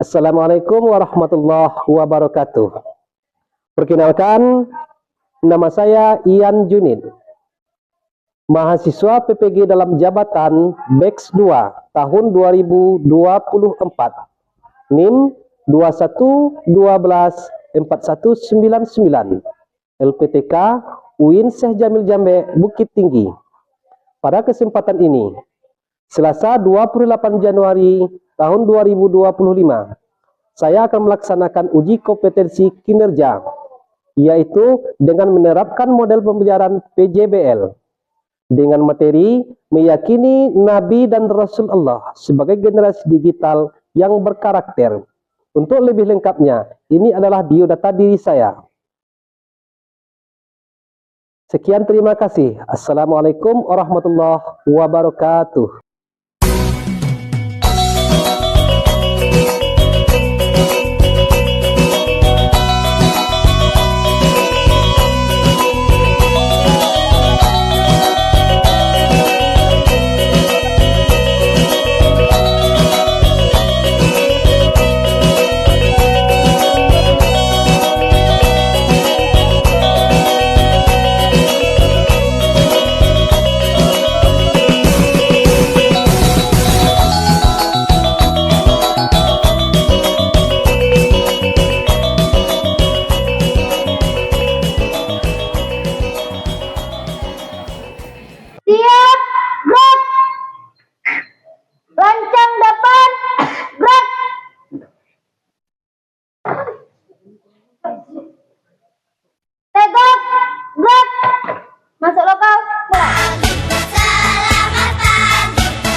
Assalamualaikum warahmatullahi wabarakatuh. Perkenalkan, nama saya Ian Junid, mahasiswa PPG dalam jabatan BEX 2 tahun 2024, NIM 21124199, LPTK UIN Syekh Jamil Jambe Bukit Tinggi. Pada kesempatan ini, Selasa 28 Januari tahun 2025, saya akan melaksanakan uji kompetensi kinerja, yaitu dengan menerapkan model pembelajaran PJBL dengan materi meyakini Nabi dan Rasul Allah sebagai generasi digital yang berkarakter. Untuk lebih lengkapnya, ini adalah biodata diri saya. Sekian, terima kasih. Assalamualaikum warahmatullahi wabarakatuh. Siap, gerak. Lancang depan, gerak. Tegak, gerak. Masuk lokal, mulai.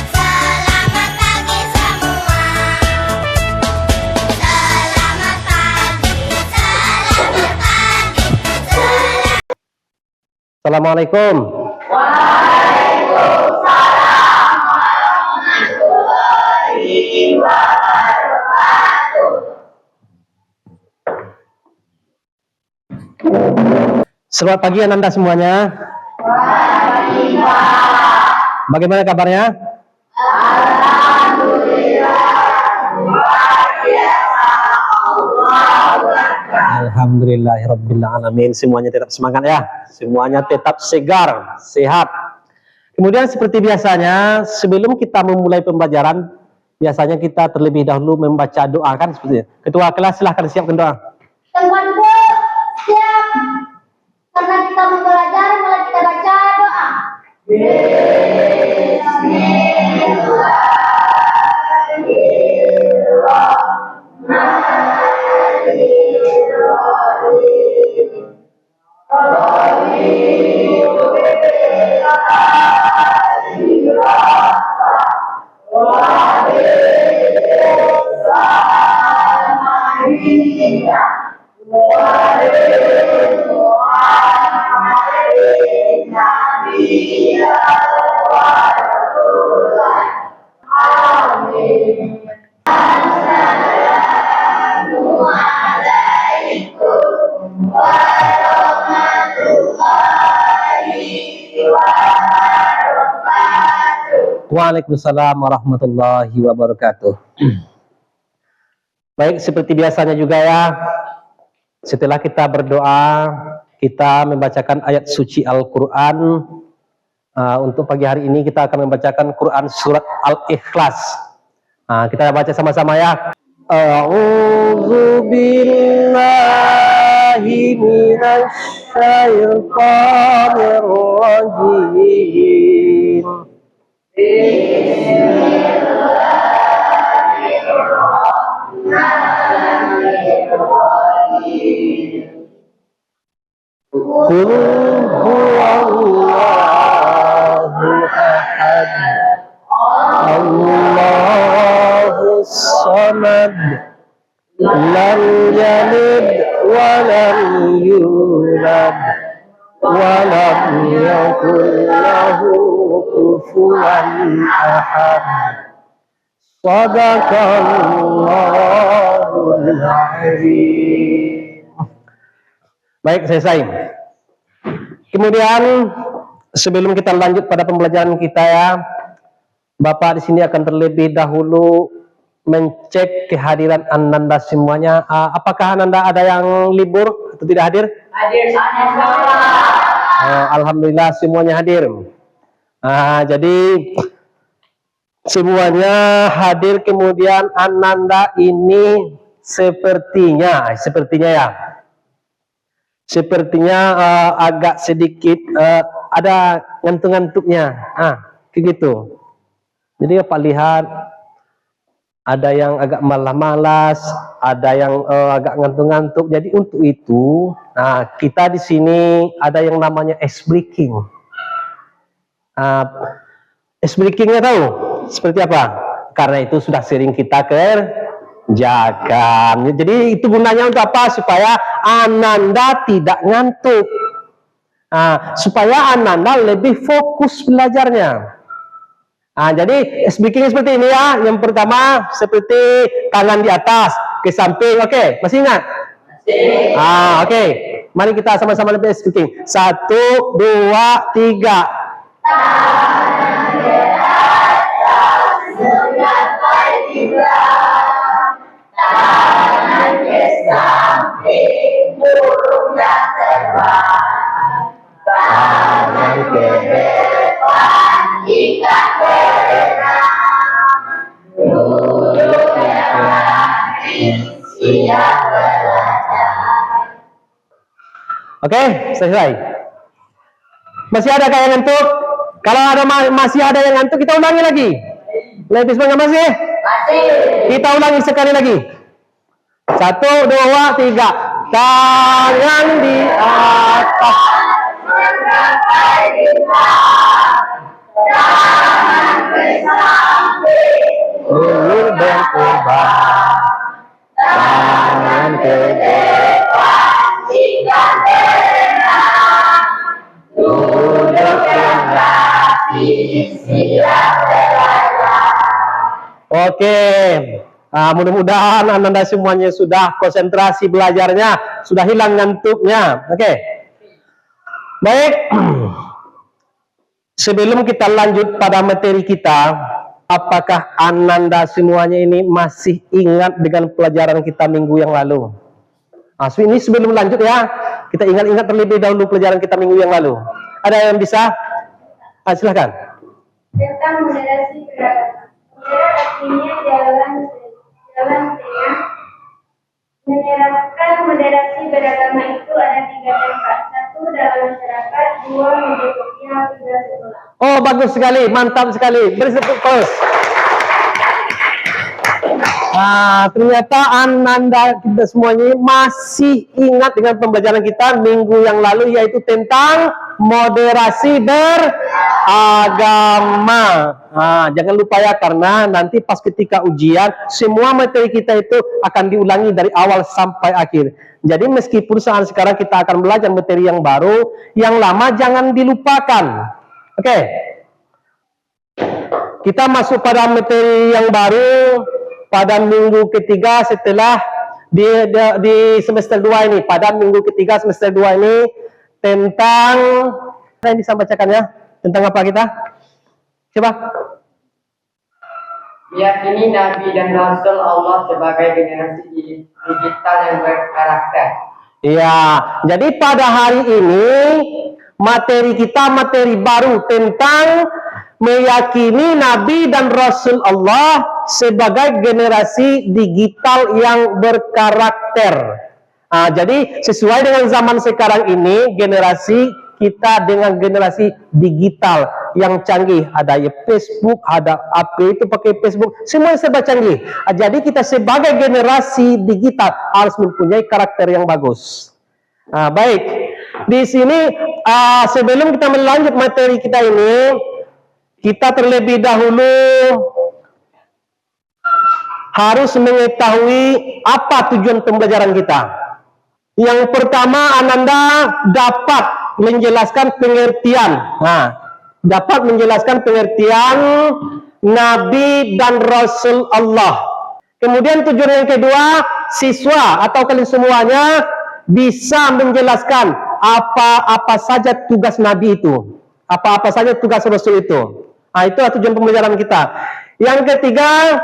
Selamat pagi semua. Selamat pagi. Assalamualaikum. Selamat pagi Anda semuanya. Pagi, Pak. Bagaimana kabarnya? Alhamdulillahirabbil alamin. Semuanya tetap semangat ya. Semuanya tetap segar, sehat. Kemudian seperti biasanya, sebelum kita memulai pembelajaran, biasanya kita terlebih dahulu membaca doa, kan seperti itu. Ketua kelas silahkan siapkan doa. Temanku, siap. Karena kita mau belajar, mulai kita baca doa. Waalaikumsalam warahmatullahi wabarakatuh. Baik, seperti biasanya juga ya, setelah kita berdoa, kita membacakan ayat suci Al-Quran. Untuk pagi hari ini kita akan membacakan Quran surat Al-Ikhlas. Kita baca sama-sama ya. A'udzu billahi minasy syaithanir rajim. Qul huwallahu ahad, Allahus samad, lam yalid wa lam yulad wa lam yakul lahu kufuwan ahad. Shadaqallahul azim. Baik, selesai. Kemudian sebelum kita lanjut pada pembelajaran kita ya, Bapak di sini akan terlebih dahulu mencek kehadiran Ananda semuanya. Apakah Ananda ada yang libur atau tidak hadir? Hadir semua. Alhamdulillah semuanya hadir. Jadi semuanya hadir, kemudian Ananda ini sepertinya agak sedikit ada ngantuk-ngantuknya. Kayak gitu. Jadi Bapak lihat ada yang agak malas-malas, ada yang agak ngantuk-ngantuk. Jadi untuk itu, kita di sini ada yang namanya ice breaking. Ice breakingnya tahu seperti apa? Karena itu sudah sering kita kerjakan. Jadi itu gunanya untuk apa? Supaya Ananda tidak ngantuk. Supaya Ananda lebih fokus belajarnya. Jadi speaking seperti ini ya. Yang pertama seperti tangan di atas ke samping. Oke, masih ingat? Masih. Oke. Mari kita sama-sama lebih speaking. 1, 2, 3. Tangan di atas, menggapai kiblat. Tangan di samping, burungnya terbang. Tangan ke depan, ikat berenang. Duduk berbaring, siap belajar. Oke, selesai. Masih ada yang ngantuk? Kalau ada masih ada yang ngantuk, kita ulangi lagi. Lebih semangat masih? Masih. Kita ulangi sekali lagi. 1, 2, 3. Tangan di atas. Menggapai kiblat. Tangan ke samping, Ulur berkembang. Tangan ke depan, ikat berenang. Duduk berbaring, siap belajar. Oke. Mudah-mudahan Ananda semuanya sudah konsentrasi belajarnya, sudah hilang ngantuknya. Oke. Baik. Sebelum kita lanjut pada materi kita, apakah Ananda semuanya ini masih ingat dengan pelajaran kita minggu yang lalu? Ini sebelum lanjut ya, kita ingat-ingat terlebih dahulu pelajaran kita minggu yang lalu. Ada yang bisa? Silakan. Tentang moderasi beragama. Moderat artinya jalan tengah. Menerapkan moderasi beragama itu ada 3 tempat. 1 dalam masyarakat, 2 media sosial, 3 sekolah. Oh, bagus sekali, mantap sekali. Beri tepuk tangan. Ternyata Ananda kita semuanya masih ingat dengan pembelajaran kita minggu yang lalu, yaitu tentang moderasi beragama. Jangan lupa ya, karena nanti pas ketika ujian semua materi kita itu akan diulangi dari awal sampai akhir. Jadi meskipun saat sekarang kita akan belajar materi yang baru, yang lama jangan dilupakan. Oke. Kita masuk pada materi yang baru pada minggu ketiga setelah di semester 2 ini. Pada minggu ketiga semester 2 ini tentang, saya bisa bacakan ya, tentang apa kita? Coba. Meyakini Nabi dan Rasul Allah sebagai generasi digital yang berkarakter. Iya, jadi pada hari ini materi kita materi baru tentang meyakini Nabi dan Rasul Allah sebagai generasi digital yang berkarakter. Jadi sesuai dengan zaman sekarang ini, generasi kita dengan generasi digital yang canggih. Ada Facebook, ada apa itu pakai Facebook, semua serba canggih. Jadi kita sebagai generasi digital harus mempunyai karakter yang bagus. Baik, di sini sebelum kita melanjut materi kita ini, kita terlebih dahulu harus mengetahui apa tujuan pembelajaran kita. Yang pertama, Ananda dapat menjelaskan pengertian. Dapat menjelaskan pengertian Nabi dan Rasul Allah. Kemudian tujuan yang kedua, siswa atau kalian semuanya bisa menjelaskan apa-apa saja tugas Nabi itu. Apa-apa saja tugas Rasul itu. Itulah tujuan pembelajaran kita. Yang ketiga,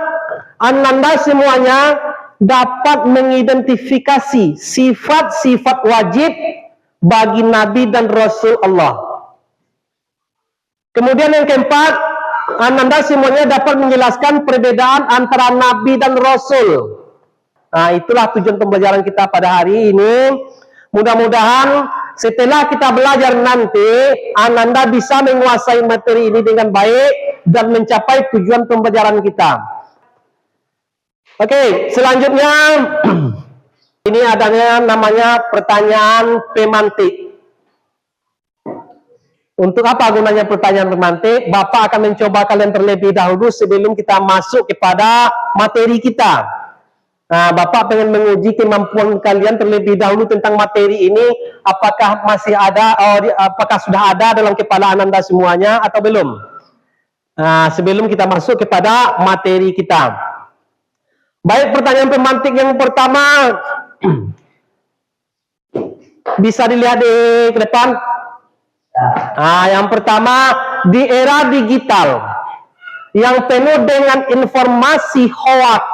Ananda semuanya dapat mengidentifikasi sifat-sifat wajib bagi Nabi dan Rasul Allah. Kemudian yang keempat, Ananda semuanya dapat menjelaskan perbedaan antara Nabi dan Rasul. Nah, itulah tujuan pembelajaran kita pada hari ini. Mudah-mudahan setelah kita belajar nanti, Ananda bisa menguasai materi ini dengan baik dan mencapai tujuan pembelajaran kita. Oke, selanjutnya ini adanya namanya pertanyaan pemantik. Untuk apa gunanya pertanyaan pemantik? Bapak akan mencoba kalian terlebih dahulu sebelum kita masuk kepada materi kita. Nah, Bapak pengen menguji kemampuan kalian terlebih dahulu tentang materi ini. Apakah masih ada, apakah sudah ada dalam kepala Ananda semuanya atau belum? Nah, sebelum kita masuk kepada materi kita. Baik, pertanyaan pemantik yang pertama bisa dilihat di ke depan. Nah, yang pertama, di era digital yang penuh dengan informasi hoax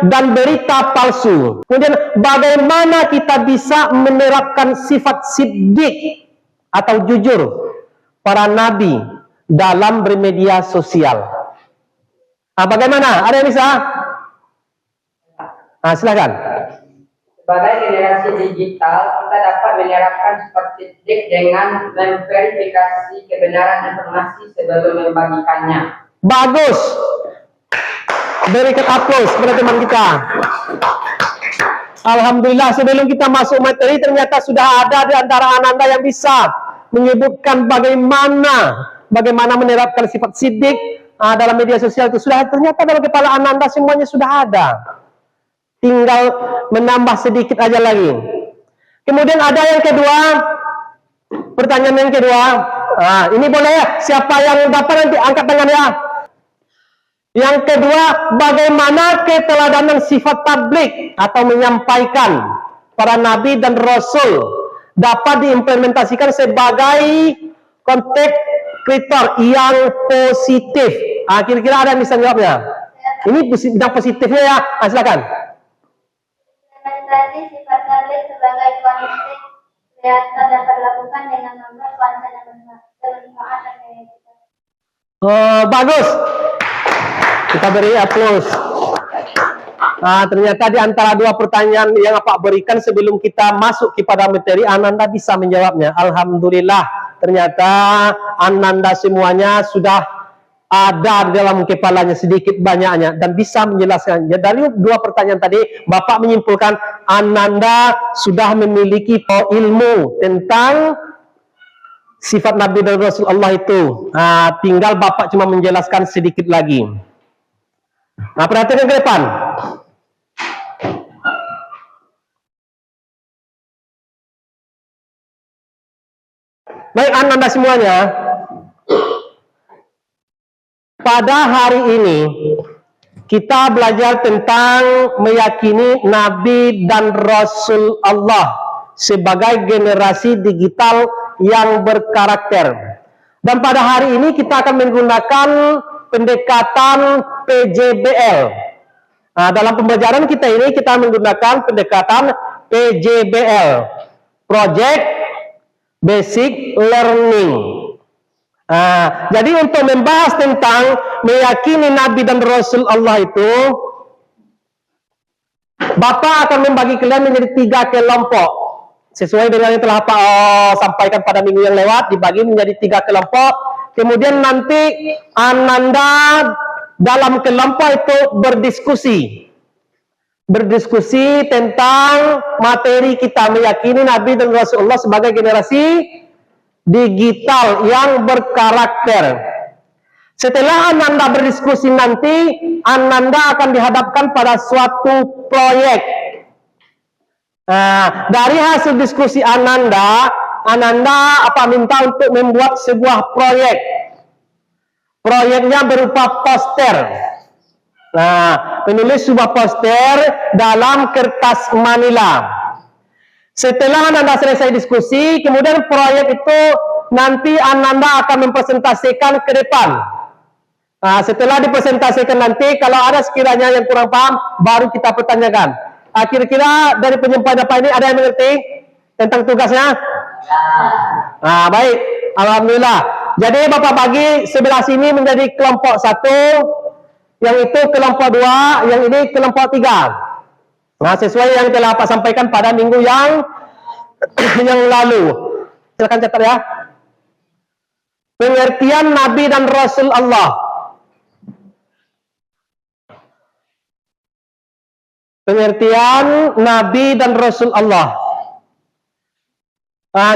dan berita palsu, kemudian bagaimana kita bisa menerapkan sifat siddiq atau jujur para nabi dalam bermedia sosial? Nah, bagaimana? Ada yang bisa? Nah, silakan. Sebagai generasi digital, kita dapat menerapkan sifat siddiq dengan memverifikasi kebenaran informasi sebelum membagikannya. Bagus. Berikan aplaus kepada teman kita. Alhamdulillah, sebelum kita masuk materi, ternyata sudah ada di antara Ananda yang bisa menyebutkan bagaimana menerapkan sifat siddiq dalam media sosial itu. Sudah, ternyata dalam kepala Ananda semuanya sudah ada. Tinggal menambah sedikit aja lagi. Kemudian ada yang kedua, pertanyaan yang kedua. Nah, ini boleh ya? Siapa yang dapat nanti angkat tangan ya? Yang kedua, bagaimana keteladanan sifat tablik atau menyampaikan para nabi dan rasul dapat diimplementasikan sebagai konteks kreator yang positif. Kira-kira ada yang bisa jawabnya? Ini bidang positifnya ya. Silakan. Implementasi sifat tablik sebagai konteks kreator dapat dilakukan dengan membuat konten yang bermanfaat dan beretika. Bagus. Kita beri aplaus. Ternyata di antara dua pertanyaan yang Bapak berikan sebelum kita masuk kepada materi, Ananda bisa menjawabnya. Alhamdulillah, ternyata Ananda semuanya sudah ada di dalam kepalanya sedikit banyaknya dan bisa menjelaskannya. Dari dua pertanyaan tadi, Bapak menyimpulkan Ananda sudah memiliki ilmu tentang sifat Nabi dan Rasul Allah itu. Tinggal Bapak cuma menjelaskan sedikit lagi. Nah, perhatikan ke depan. Baik, Ananda semuanya. Pada hari ini kita belajar tentang meyakini Nabi dan Rasul Allah sebagai generasi digital yang berkarakter. Dan pada hari ini kita akan menggunakan pendekatan PJBL. Dalam pembelajaran kita ini kita menggunakan pendekatan PJBL, Project Basic Learning. Jadi untuk membahas tentang meyakini Nabi dan Rasul Allah itu, Bapak akan membagi kalian menjadi 3 kelompok. Sesuai dengan yang telah Pak sampaikan pada minggu yang lewat, dibagi menjadi 3 kelompok. Kemudian nanti Ananda dalam kelompok itu berdiskusi tentang materi kita meyakini Nabi dan Rasulullah sebagai generasi digital yang berkarakter. Setelah Ananda berdiskusi nanti, Ananda akan dihadapkan pada suatu proyek. Dari hasil diskusi Ananda minta untuk membuat sebuah proyek. Proyeknya berupa poster. Menulis sebuah poster dalam kertas manila. Setelah Ananda selesai diskusi, kemudian proyek itu nanti Ananda akan mempresentasikan ke depan. Nah, setelah dipresentasikan nanti, kalau ada sekiranya yang kurang paham, baru kita pertanyakan. Kira-kira dari penyampaian apa ini ada yang mengerti tentang tugasnya? Nah, baik. Alhamdulillah. Jadi Bapak bagi sebelah sini menjadi kelompok 1, yang itu kelompok 2, yang ini kelompok 3. Nah, sesuai yang telah Pak sampaikan pada minggu yang lalu. Silakan catat ya. Pengertian Nabi dan Rasul Allah. Pengertian Nabi dan Rasul Allah.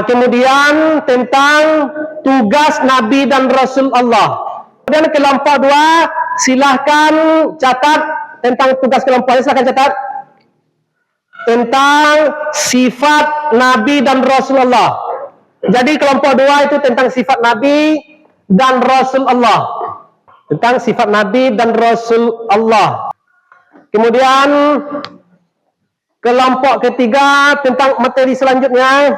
Kemudian tentang tugas Nabi dan Rasul Allah. Kemudian kelompok 2, silahkan catat tentang tugas kelompoknya, silahkan catat. Tentang sifat Nabi dan Rasul Allah. Jadi kelompok 2 itu tentang sifat Nabi dan Rasul Allah. Tentang sifat Nabi dan Rasul Allah. Kemudian kelompok ketiga tentang materi selanjutnya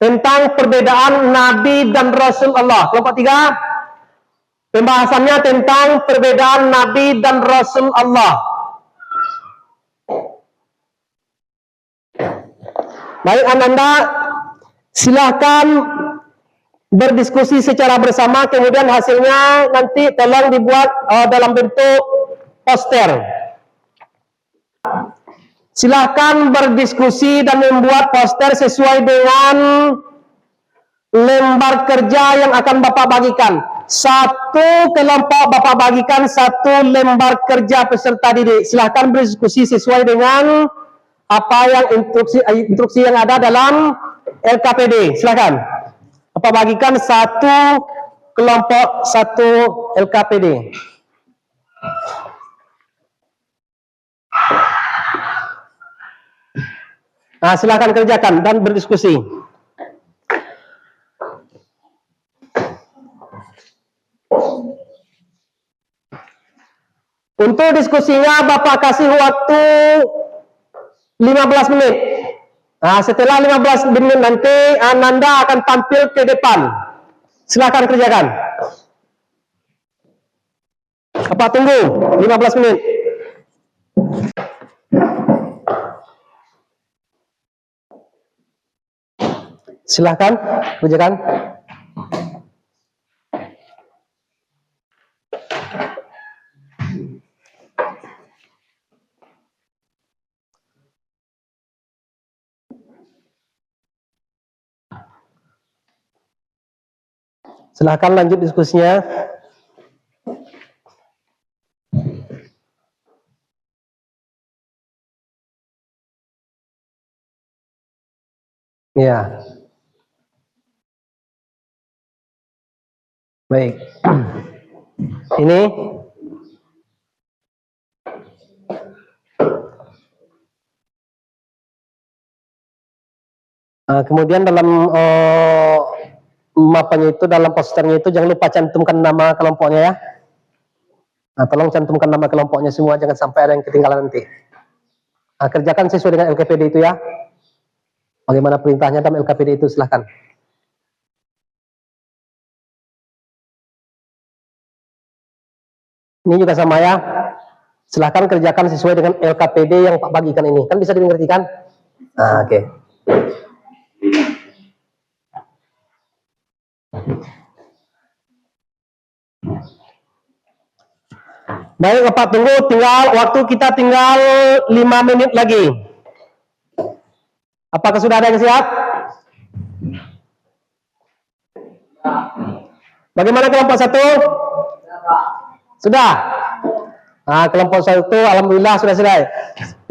tentang perbedaan Nabi dan Rasul Allah. Kelompok 3 pembahasannya tentang perbedaan Nabi dan Rasul Allah. Baik, Ananda, silahkan berdiskusi secara bersama, kemudian hasilnya nanti tolong dibuat dalam bentuk poster. Silahkan berdiskusi dan membuat poster sesuai dengan lembar kerja yang akan Bapak bagikan. Satu kelompok Bapak bagikan 1 lembar kerja peserta didik. Silahkan berdiskusi sesuai dengan apa yang instruksi yang ada dalam LKPD. Silahkan Bapak bagikan 1 kelompok 1 LKPD. Nah, silakan kerjakan dan berdiskusi. Untuk diskusinya Bapak kasih waktu 15 menit. Nah, setelah 15 menit nanti Ananda akan tampil ke depan. Silakan kerjakan. Bapak tunggu 15 menit. Silahkan kerjakan. Silahkan lanjut diskusinya. Ya. Baik. Ini kemudian dalam mapanya itu, dalam posternya itu jangan lupa cantumkan nama kelompoknya ya. Nah, tolong cantumkan nama kelompoknya semua, jangan sampai ada yang ketinggalan nanti. Nah, kerjakan sesuai dengan LKPD itu ya. Bagaimana perintahnya dalam LKPD itu, silahkan. Ini juga sama ya. Silahkan kerjakan sesuai dengan LKPD yang Pak bagikan ini. Kan bisa dimengerti kan? Nah, oke. Baik, Bapak tunggu, waktu kita tinggal 5 menit lagi. Apakah sudah ada yang siap? Bagaimana kelompok 1? Sudah? Nah, kelompok 1 alhamdulillah sudah selesai.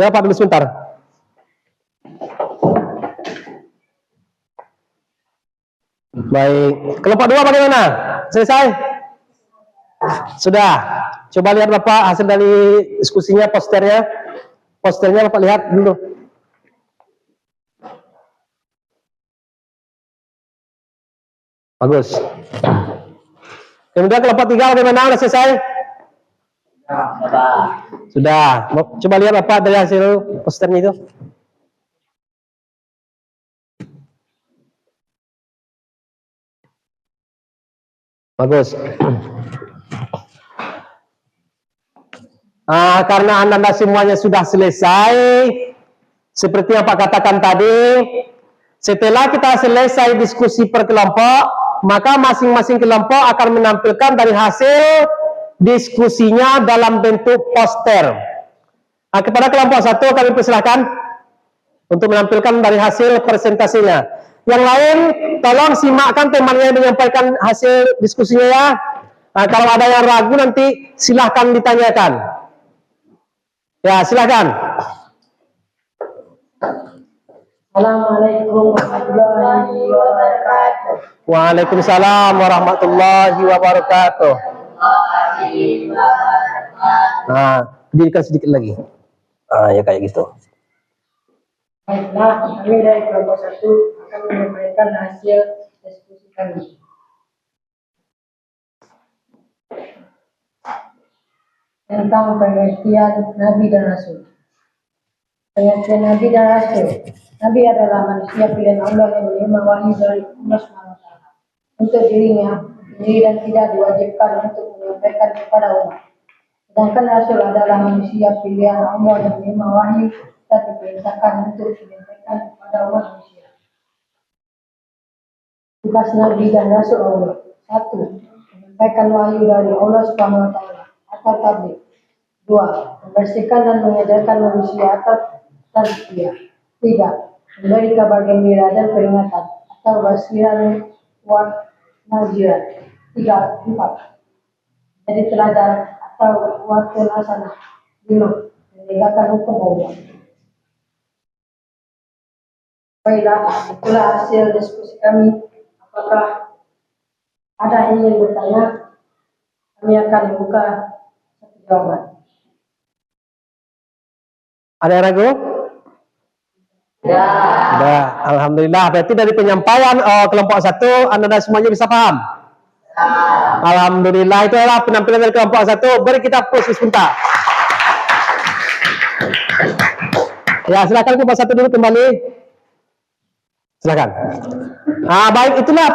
Ya, Pak dulu sebentar. Baik, kelompok 2 bagaimana? Selesai? Sudah. Coba lihat Bapak hasil dari diskusinya, posternya. Posternya Bapak lihat dulu. Bagus. Kemudian kelompok 3 bagaimana? Sudah selesai? Sudah. Coba lihat Bapak dari hasil posternya itu. Bagus. Karena anda semuanya sudah selesai, seperti yang Pak katakan tadi, setelah kita selesai diskusi per kelompok, maka masing-masing kelompok akan menampilkan dari hasil diskusinya dalam bentuk poster. Kepada kelompok 1 kami persilahkan untuk menampilkan dari hasil presentasinya. Yang lain, tolong simakkan temannya menyampaikan hasil diskusinya ya. Kalau ada yang ragu nanti silahkan ditanyakan. Ya, silahkan. Assalamualaikum warahmatullahi wabarakatuh. Waalaikumsalam warahmatullahi wabarakatuh. Dirikan sedikit lagi. Ya kayak gitu. Baiklah, kami dari kelompok 1 akan menyampaikan hasil diskusi kami. Tentang pengertian Nabi dan Rasul. Pengertian Nabi dan Rasul. Nabi adalah manusia pilihan Allah yang menerima wahyu dari Allah SWT untuk dirinya sendiri dan tidak diwajibkan untuk menyampaikan kepada umat. Sedangkan Rasul adalah manusia pilihan Allah yang menerima wahyu dan diperintahkan untuk menyampaikan kepada umat manusia. Tugas Nabi dan Rasul Allah: 1. Menyampaikan wahyu dari Allah SWT atau tabligh. 2. Membersihkan dan mengajarkan manusia atau tazkiyah. 3. Memberi kabar gembira dan peringatan atau basiran wa naziran. 4. Jadi teladan atau waktu laksana. 5. Menegakkan hukum Allah. Baiklah, itulah hasil diskusi kami. Apakah ada yang ingin bertanya? Kami akan membuka satu jawaban. Ada yang ragu? Ada. Alhamdulillah. Berarti dari penyampaian kelompok 1, anda semuanya bisa paham? Alhamdulillah. Itu adalah penampilan dari kelompok 1. Beri kita push sebentar. Ya, silakan kelompok 1 dulu kembali. Silakan. Baik, itulah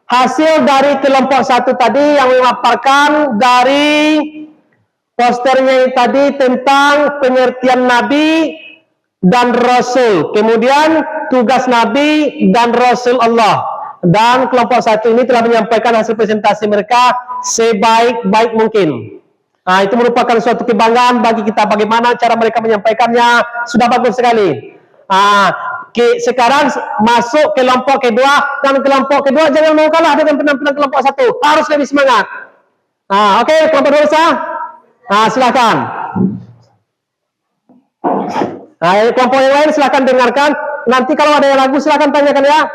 hasil dari kelompok 1 tadi yang memaparkan dari posternya tadi tentang pengertian Nabi dan Rasul. Kemudian tugas Nabi dan Rasul Allah. Dan kelompok 1 ini telah menyampaikan hasil presentasi mereka sebaik-baik mungkin. Itu merupakan suatu kebanggaan bagi kita. Bagaimana cara mereka menyampaikannya sudah bagus sekali. Sekarang masuk kelompok kedua, dan kelompok kedua jangan mau kalah dengan penampilan kelompok 1. Harus lebih semangat. Oke, kelompok 2 bisa? Silakan. Kelompok yang lain silakan dengarkan. Nanti kalau ada yang ragu silakan tanyakan ya.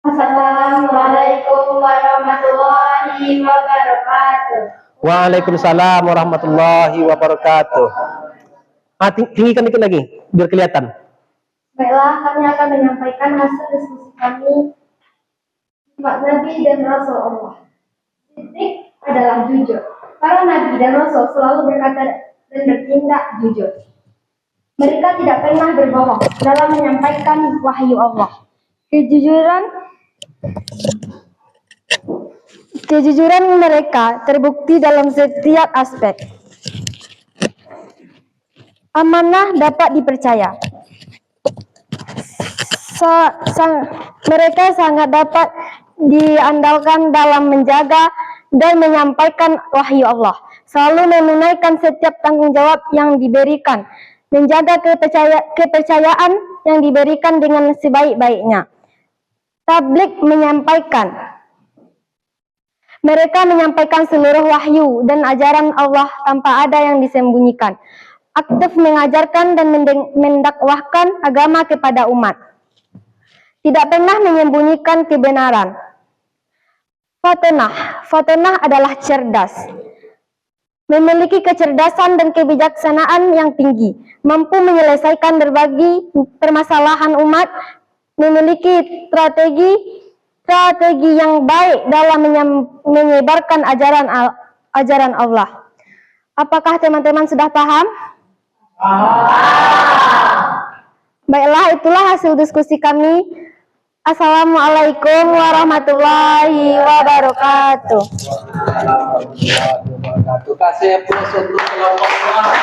Assalamualaikum warahmatullahi wabarakatuh. Waalaikumsalam warahmatullahi wabarakatuh. Tinggikan dikit lagi biar kelihatan. Baiklah, kami akan menyampaikan hasil diskusi kami Pak Nabi dan Rasul Allah. Titik adalah jujur. Para Nabi dan Rasul selalu berkata dan bertindak jujur. Mereka tidak pernah berbohong dalam menyampaikan wahyu Allah. Kejujuran mereka terbukti dalam setiap aspek. Amanah dapat dipercaya. Mereka sangat dapat diandalkan dalam menjaga dan menyampaikan wahyu Allah. Selalu menunaikan setiap tanggung jawab yang diberikan. Menjaga kepercayaan yang diberikan dengan sebaik-baiknya. Tabligh menyampaikan. Mereka menyampaikan seluruh wahyu dan ajaran Allah tanpa ada yang disembunyikan. Aktif mengajarkan dan mendakwahkan agama kepada umat. Tidak pernah menyembunyikan kebenaran. Fatonah adalah cerdas. Memiliki kecerdasan dan kebijaksanaan yang tinggi. Mampu menyelesaikan berbagai permasalahan umat. Memiliki strategi yang baik dalam menyebarkan ajaran Allah. Apakah teman-teman sudah paham? Baiklah, itulah hasil diskusi kami. Assalamualaikum warahmatullahi wabarakatuh. Kasih plus untuk kelompok dua.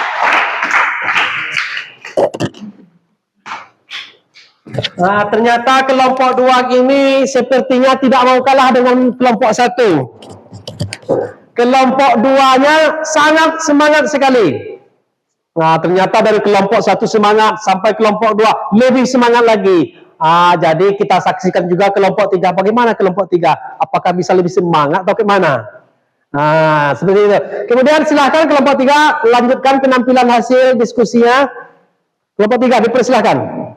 Nah, ternyata kelompok dua ini sepertinya tidak mau kalah dengan kelompok satu. Kelompok duanya sangat semangat sekali. Nah, ternyata dari kelompok satu semangat sampai kelompok dua lebih semangat lagi. Jadi kita saksikan juga kelompok tiga. Bagaimana kelompok tiga? Apakah bisa lebih semangat atau gimana? Nah, seperti itu. Kemudian silahkan kelompok tiga lanjutkan penampilan hasil diskusinya. Kelompok tiga dipersilahkan.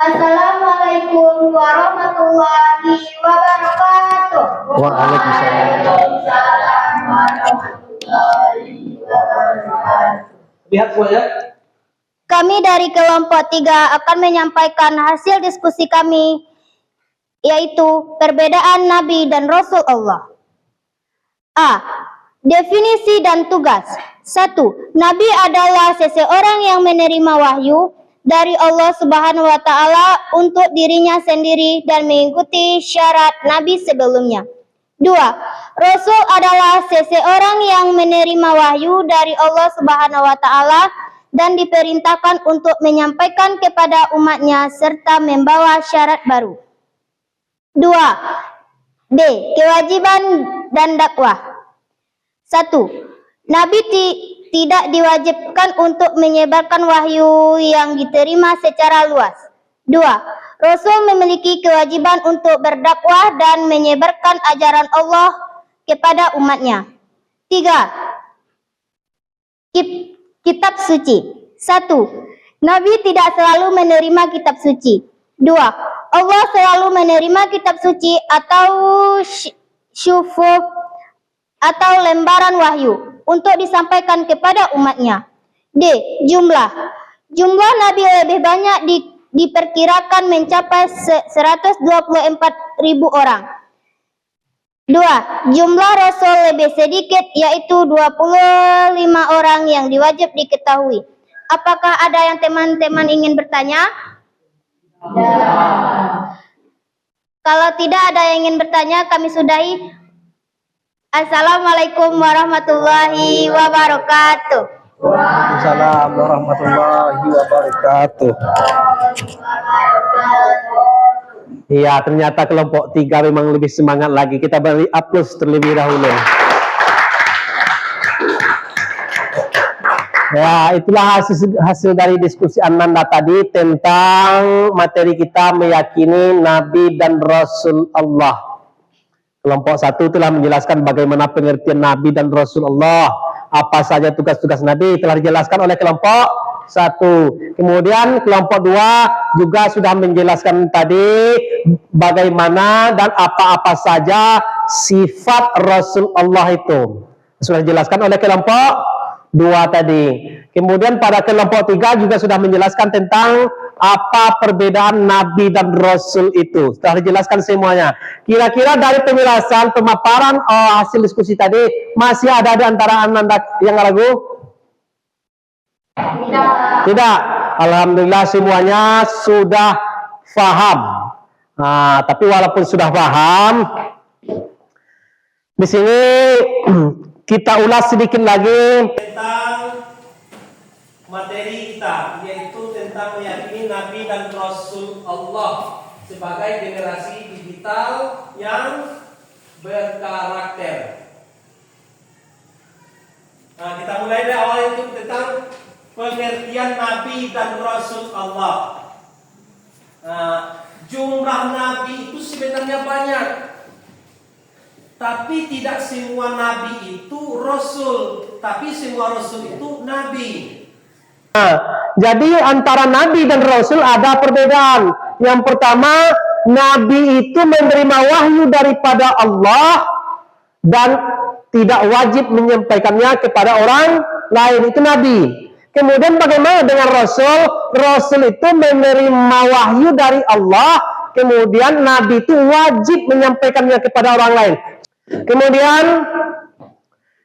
Assalamualaikum warahmatullahi wabarakatuh. Lihat semuanya. Kami dari kelompok 3 akan menyampaikan hasil diskusi kami, yaitu perbedaan Nabi dan Rasul Allah. A. Definisi dan tugas. 1. Nabi adalah seseorang yang menerima wahyu dari Allah Subhanahu wa Ta'ala untuk dirinya sendiri dan mengikuti syarat Nabi sebelumnya. 2. Rasul adalah seseorang yang menerima wahyu dari Allah Subhanahu wa Ta'ala dan diperintahkan untuk menyampaikan kepada umatnya serta membawa syarat baru. 2. D. Kewajiban dan dakwah. 1. Nabi tidak diwajibkan untuk menyebarkan wahyu yang diterima secara luas. 2. Rasul memiliki kewajiban untuk berdakwah dan menyebarkan ajaran Allah kepada umatnya. 3. Kitab suci. 1. Nabi tidak selalu menerima kitab suci. 2. Allah selalu menerima kitab suci atau syufuf atau lembaran wahyu untuk disampaikan kepada umatnya. D. Jumlah Nabi lebih banyak diperkirakan mencapai 124.000 orang. 2. Jumlah Rasul lebih sedikit, yaitu 25 orang yang diwajib diketahui. Apakah ada yang teman-teman ingin bertanya? Kalau tidak ada yang ingin bertanya, kami sudahi. Assalamualaikum warahmatullahi wabarakatuh. Waalaikumsalam warahmatullahi wabarakatuh. Iya, ternyata kelompok 3 memang lebih semangat lagi. Kita beri aplaus terlebih dahulu. Ya, itulah hasil dari diskusi Ananda tadi tentang materi kita meyakini Nabi dan Rasul Allah. Kelompok 1 telah menjelaskan bagaimana pengertian Nabi dan Rasul Allah. Apa saja tugas-tugas Nabi telah dijelaskan oleh kelompok 1. Kemudian kelompok 2 juga sudah menjelaskan tadi bagaimana dan apa-apa saja sifat Rasul Allah itu. Sudah dijelaskan oleh kelompok 2 tadi. Kemudian pada kelompok 3 juga sudah menjelaskan tentang apa perbedaan Nabi dan Rasul itu. Sudah dijelaskan semuanya. Kira-kira dari penjelasan, pemaparan hasil diskusi tadi, masih ada di antara Anda yang ragu? Tidak. Alhamdulillah semuanya sudah paham. Tapi walaupun sudah paham, di sini kita ulas sedikit lagi tentang materi kita, yaitu tentang meyakini Nabi dan Rasul Allah sebagai generasi digital yang berkarakter. Kita mulai dari awal itu tentang pengertian Nabi dan Rasul Allah. Jumlah Nabi itu sebenarnya banyak, tapi tidak semua Nabi itu Rasul, tapi semua Rasul itu Nabi. Jadi antara Nabi dan Rasul ada perbedaan. Yang pertama, Nabi itu menerima wahyu daripada Allah dan tidak wajib menyampaikannya kepada orang lain, itu Nabi. Kemudian bagaimana dengan Rasul? Rasul itu menerima wahyu dari Allah, kemudian Nabi itu wajib menyampaikannya kepada orang lain. Kemudian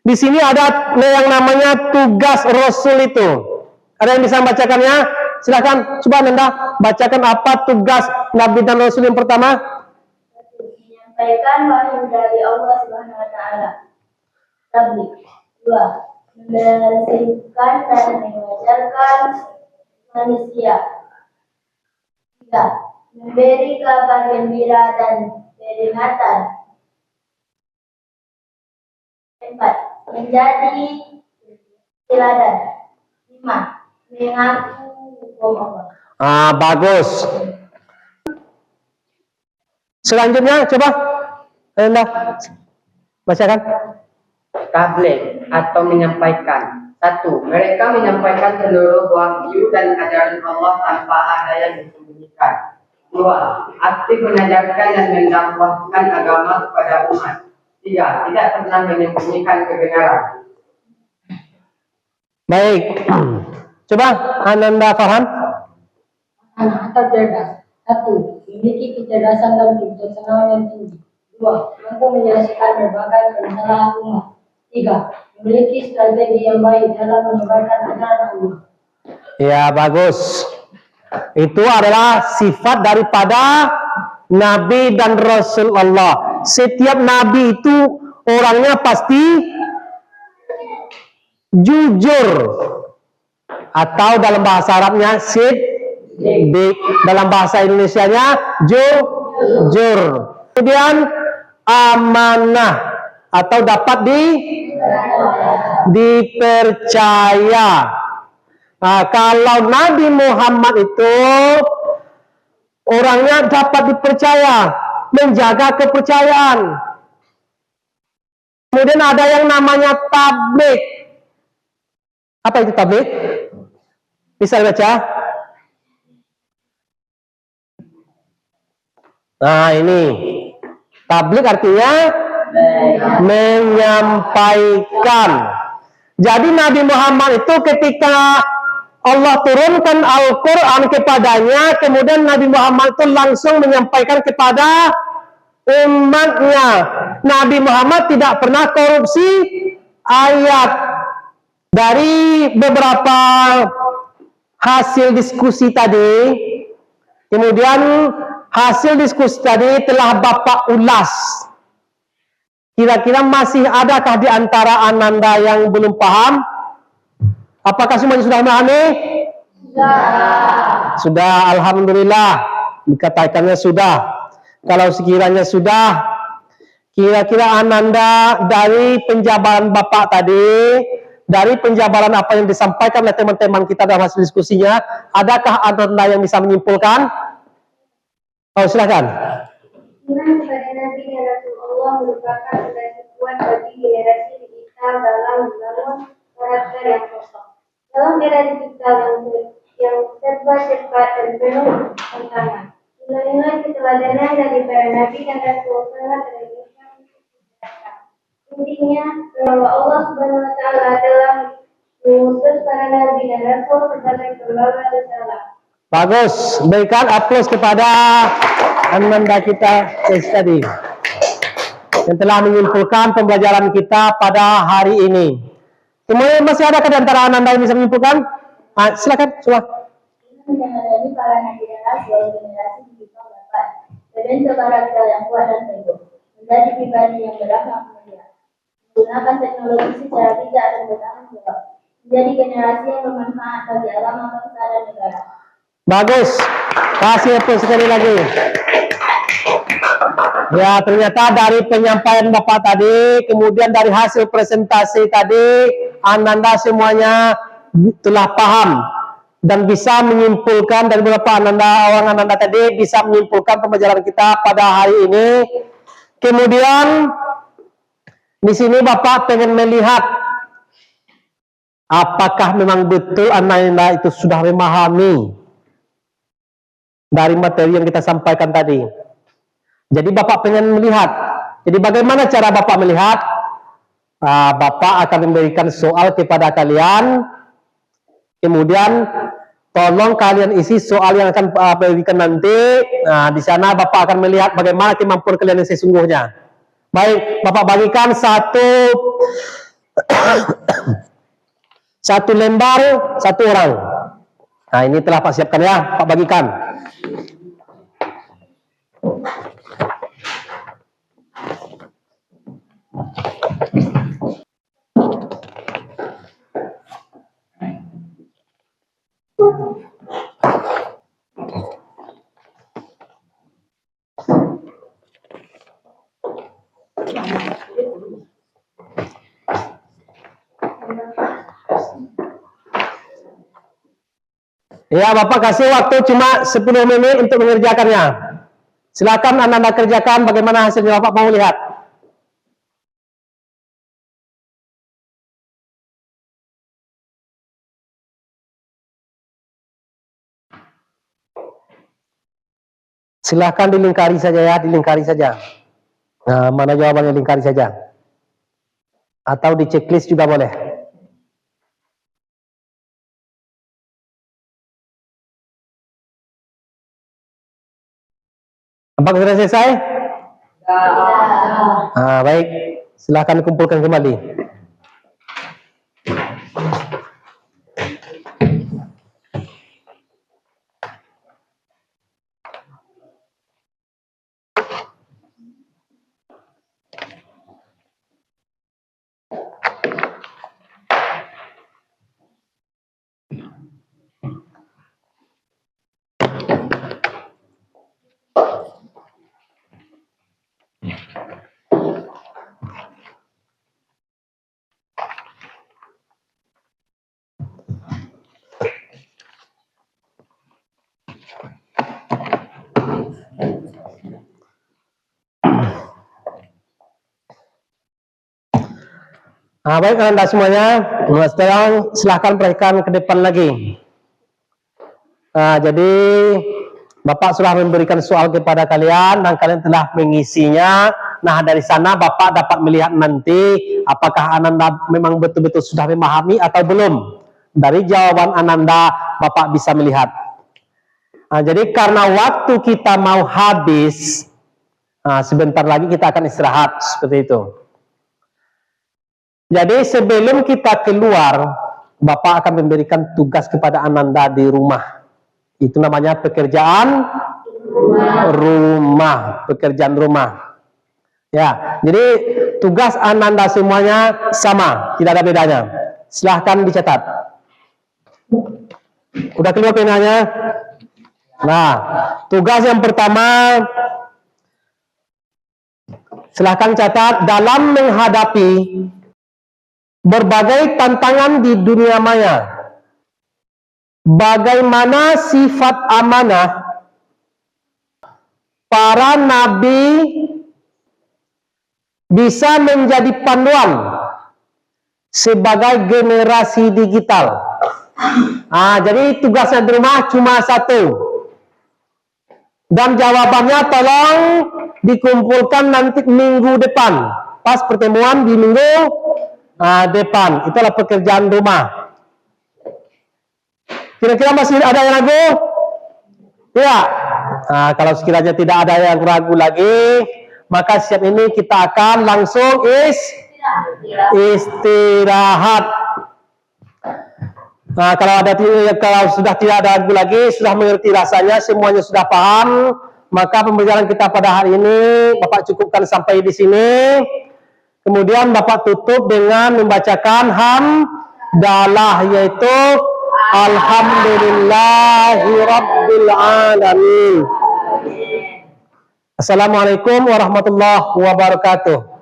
Di sini ada yang namanya tugas Rasul itu. Ada yang bisa membacakannya? Silakan, coba Anda bacakan apa tugas Nabi dan Rasul yang pertama? Menyampaikan wahyu dari Allah Subhanahu wa taala. Tabligh. 2. Membersihkan dan mengajarkan manusia. 3. Memberi kabar gembira dan peringatan. 4. Menjadi teladan. 5. Mengaku hukum Allah. Bagus. Selanjutnya coba Anda bacakan. Tabligh atau menyampaikan. 1. Mereka menyampaikan seluruh wahyu dan ajaran Allah tanpa ada yang disembunyikan. 2. Aktif mengajarkan dan mendakwahkan agama kepada umat. 3. Tidak pernah menyembunyikan kebenaran. Baik. Coba Ananda Farhan. Anak atau cerdas. 1. Memiliki kecerdasan dan kebijaksanaan yang tinggi. 2. Mampu menyelesaikan berbagai permasalahan umat. 3. Memiliki strategi yang baik dalam menyebarkan ajaran Allah. Ya, bagus. Itu adalah sifat daripada Nabi dan Rasul Allah. Setiap Nabi itu orangnya pasti jujur. Atau dalam bahasa Arabnya siddiq. Dalam bahasa Indonesianya jujur. Kemudian amanah atau dapat dipercaya. Nah, kalau Nabi Muhammad itu orangnya dapat dipercaya, menjaga kepercayaan. Kemudian ada yang namanya tabligh. Apa itu tabligh? Bisa baca? Nah, ini tabligh artinya menyampaikan. Jadi Nabi Muhammad itu ketika Allah turunkan Al-Quran kepadanya, kemudian Nabi Muhammad itu langsung menyampaikan kepada umatnya. Nabi Muhammad tidak pernah korupsi ayat. Dari beberapa hasil diskusi tadi, kemudian hasil diskusi tadi telah Bapak ulas. Kira-kira masih adakah di antara Ananda yang belum paham? Apakah semuanya sudah memahami? Sudah, alhamdulillah. Dikatakannya sudah. Kalau sekiranya sudah, kira-kira Ananda dari penjabaran Bapak tadi, dari penjabaran apa yang disampaikan oleh teman-teman kita dalam hasil diskusinya, adakah Ananda yang bisa menyimpulkan? Oh, silakan. Iman kepada Nabi dan Rasul Allah merupakan fondasi kuat bagi generasi digital dalam membangun karakter yang kokoh. Dalam era digital yang serba cepat dan penuh tantangan, nilai-nilai keteladanan dari para Nabi dan Rasul sangat terlihat. Intinya, bahwa Allah Subhanahu wa taala telah mengutus para nabi dan rasul sebagai pembawa risalah. Bagus, berikan aplaus kepada Ananda kita tadi yang telah menyimpulkan pembelajaran kita pada hari ini. Kemudian masih ada di antara Ananda yang bisa menyimpulkan? Silakan, coba. Menjadi para nabi dan rasul generasi digital dapat membentuk karakter yang kuat dan teguh, menjadi pribadi yang berakhlak mulia, menggunakan teknologi secara bijak dan bertanggung jawab, menjadi generasi yang bermanfaat bagi agama, bangsa dan negara. Bagus, kasih aplaus sekali lagi. Ya, ternyata dari penyampaian Bapak tadi, kemudian dari hasil presentasi tadi, Ananda semuanya telah paham dan bisa menyimpulkan dari beberapa orang Ananda tadi bisa menyimpulkan pembelajaran kita pada hari ini. Kemudian di sini Bapak pengen melihat apakah memang betul Ananda itu sudah memahami dari materi yang kita sampaikan tadi. Jadi Bapak pengen melihat. Jadi bagaimana cara Bapak melihat? Bapak akan memberikan soal kepada kalian. Kemudian tolong kalian isi soal yang akan berikan nanti. Nah, di sana Bapak akan melihat bagaimana kemampuan kalian yang sesungguhnya. Baik, Bapak bagikan satu Satu lembar, satu orang. Nah, ini telah Pak siapkan ya, Pak bagikan. Ya, Bapak kasih waktu cuma 10 menit untuk mengerjakannya. Silakan Anda kerjakan, bagaimana hasilnya Bapak mau lihat. Silakan dilingkari saja ya, dilingkari saja. Nah, mana jawabannya, lingkari saja. Atau di checklist juga boleh. Apakah sudah selesai? Ah, baik. Silakan kumpulkan kembali. Nah, baik Anda semuanya. Nah, sekarang silahkan perhatikan ke depan lagi. Nah, jadi Bapak sudah memberikan soal kepada kalian dan kalian telah mengisinya. Nah, dari sana Bapak dapat melihat nanti apakah Ananda memang betul-betul sudah memahami atau belum. Dari jawaban Ananda Bapak bisa melihat. Nah, jadi karena waktu kita mau habis, nah, sebentar lagi kita akan istirahat seperti itu. Jadi sebelum kita keluar, Bapak akan memberikan tugas kepada Ananda di rumah. Itu namanya pekerjaan rumah. Pekerjaan rumah. Ya, jadi tugas Ananda semuanya sama, tidak ada bedanya. Silahkan dicatat. Udah keluar penanya? Nah, tugas yang pertama, silahkan catat dalam menghadapi berbagai tantangan di dunia maya. Bagaimana sifat amanah para nabi bisa menjadi panduan sebagai generasi digital. Nah, jadi tugasnya di rumah cuma satu. Dan jawabannya tolong dikumpulkan nanti minggu depan. Pas pertemuan di minggu depan. Itulah pekerjaan rumah. Kira-kira masih ada yang ragu? Tidak. Nah, kalau sekiranya tidak ada yang ragu lagi, maka siap ini kita akan langsung istirahat. Nah, kalau sudah tidak ada ragu lagi, sudah mengerti rasanya, semuanya sudah paham, maka pembelajaran kita pada hari ini Bapak cukupkan sampai di sini. Kemudian Bapak tutup dengan membacakan hamdalah, yaitu Alhamdulillahirabbil alamin. Assalamualaikum warahmatullahi wabarakatuh.